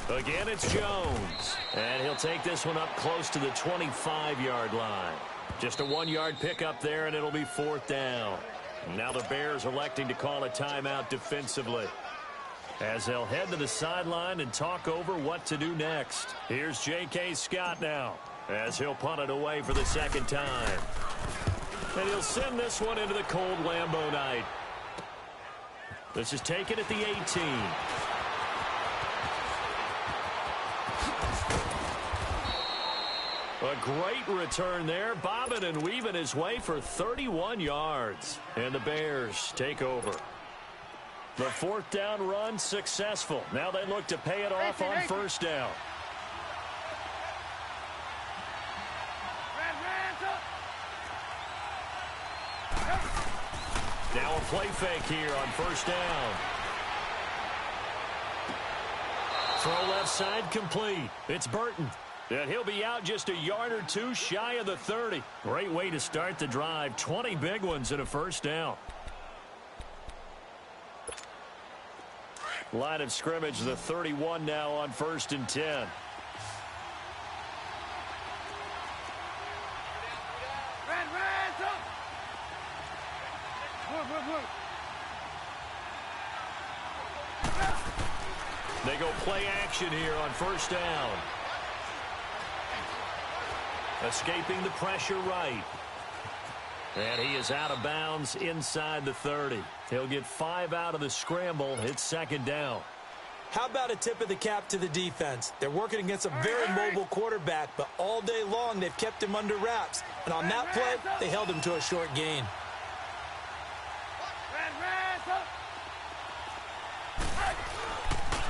[SPEAKER 2] Jumbo!
[SPEAKER 1] Again, it's Jones. And he'll take this one up close to the 25-yard line. Just a 1-yard pickup there, and it'll be 4th down. Now the Bears electing to call a timeout defensively as they'll head to the sideline and talk over what to do next. Here's J.K. Scott now as he'll punt it away for the 2nd time. And he'll send this one into the cold Lambeau night. This is taken at the 18. A great return there, bobbing and weaving his way for 31 yards. And the Bears take over. The 4th down run successful. Now they look to pay it off on 1st down. Now a play fake here on 1st down. Throw left side complete. It's Burton. And he'll be out just a yard or 2 shy of the 30. Great way to start the drive. 20 big ones and a 1st down. Line of scrimmage, the 31 now on 1st and 10. They go play action here on 1st down. Escaping the pressure right. And he is out of bounds inside the 30. He'll get 5 out of the scramble. It's 2nd down.
[SPEAKER 3] How about a tip of the cap to the defense? They're working against a very mobile quarterback, but all day long they've kept him under wraps. And on that play, they held him to a short gain.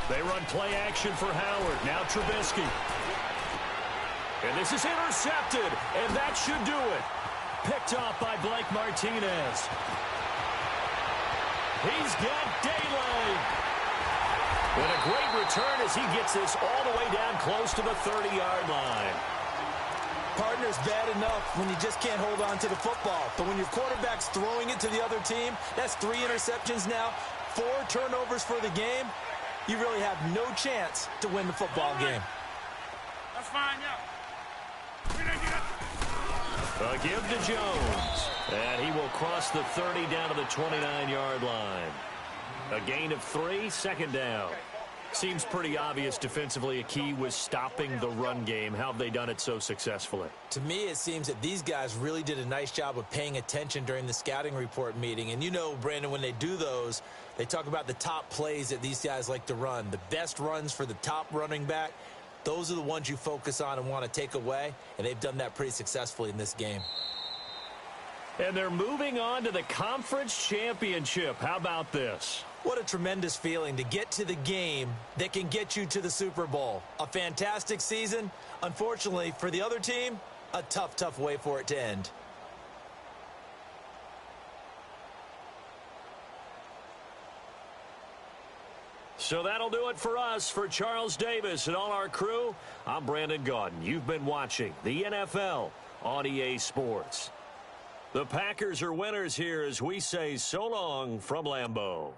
[SPEAKER 1] They run play action for Howard. Now Trubisky. And this is intercepted, and that should do it. Picked off by Blake Martinez. He's got daylight. And a great return as he gets this all the way down close to the 30-yard line.
[SPEAKER 3] Partner's bad enough when you just can't hold on to the football. But when your quarterback's throwing it to the other team, that's 3 interceptions now, 4 turnovers for the game. You really have no chance to win the football game.
[SPEAKER 2] That's fine, yeah.
[SPEAKER 1] A give to Jones. And he will cross the 30 down to the 29-yard line. A gain of 3, second down. Seems pretty obvious defensively a key was stopping the run game. How have they done it so successfully?
[SPEAKER 3] To me, it seems that these guys really did a nice job of paying attention during the scouting report meeting. And you know, Brandon, when they do those, they talk about the top plays that these guys like to run. The best runs for the top running back, those are the ones you focus on and want to take away. And they've done that pretty successfully in this game.
[SPEAKER 1] And they're moving on to the conference championship. How about this?
[SPEAKER 3] What a tremendous feeling to get to the game that can get you to the Super Bowl. A fantastic season. Unfortunately, for the other team, a tough, tough way for it to end.
[SPEAKER 1] So that'll do it for us. For Charles Davis and all our crew, I'm Brandon Gaudin. You've been watching the NFL on EA Sports. The Packers are winners here as we say so long from Lambeau.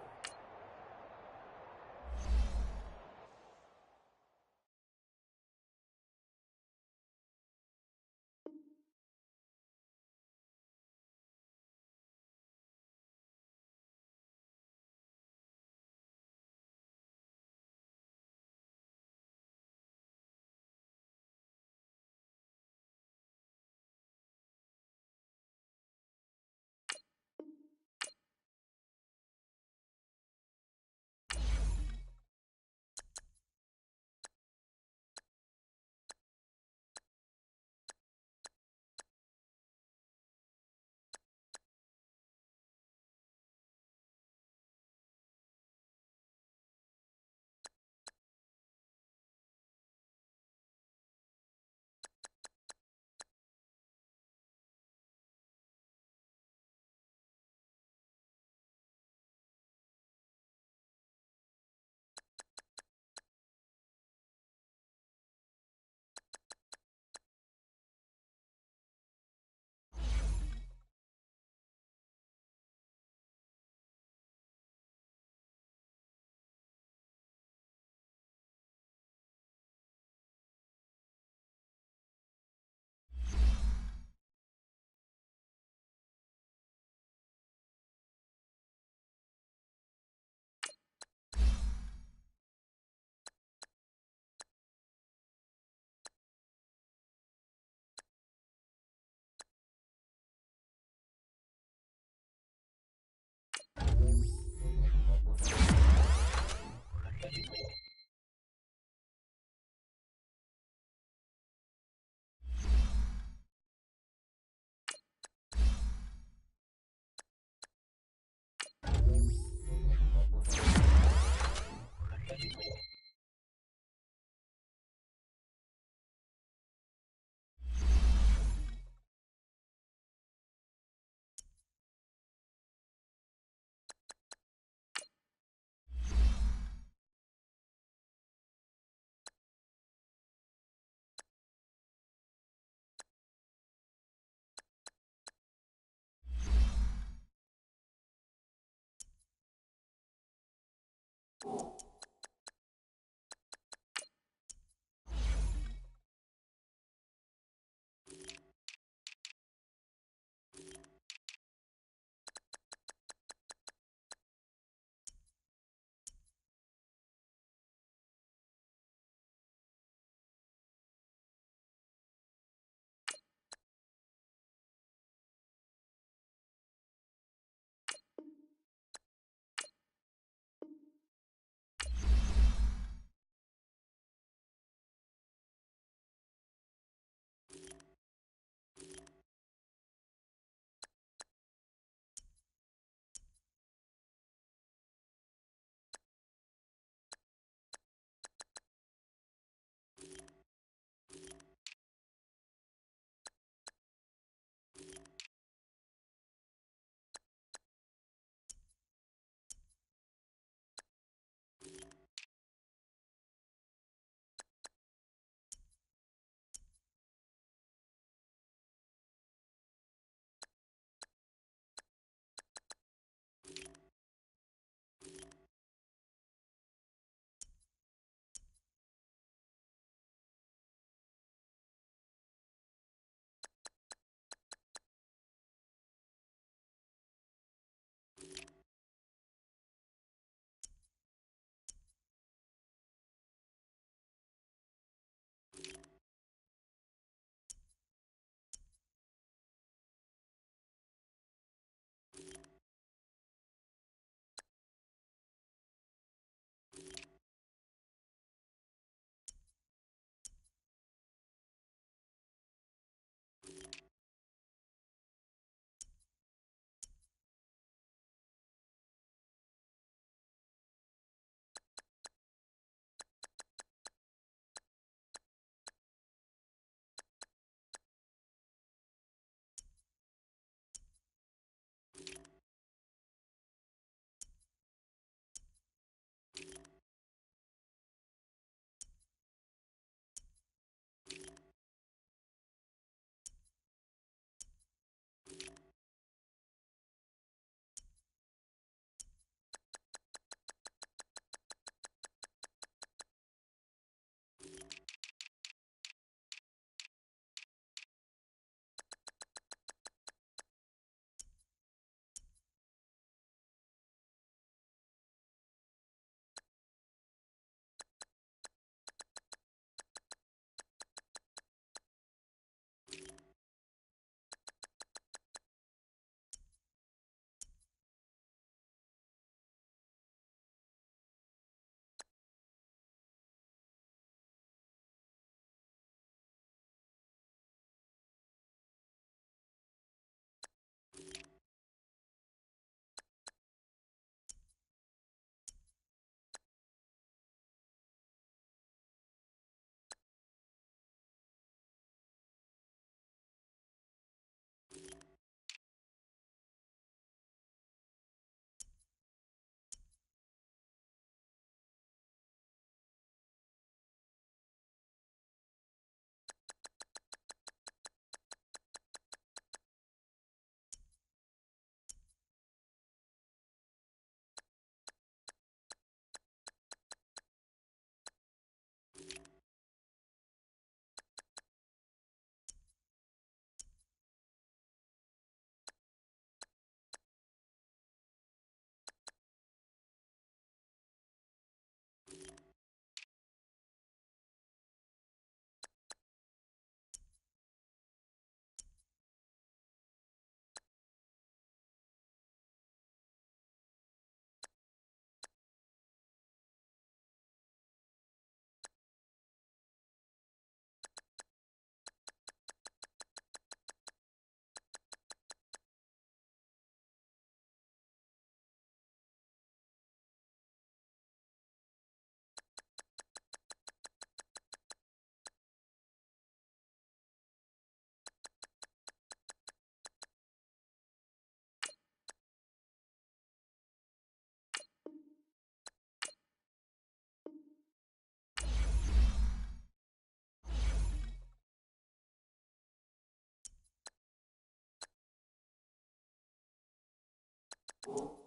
[SPEAKER 5] Ball.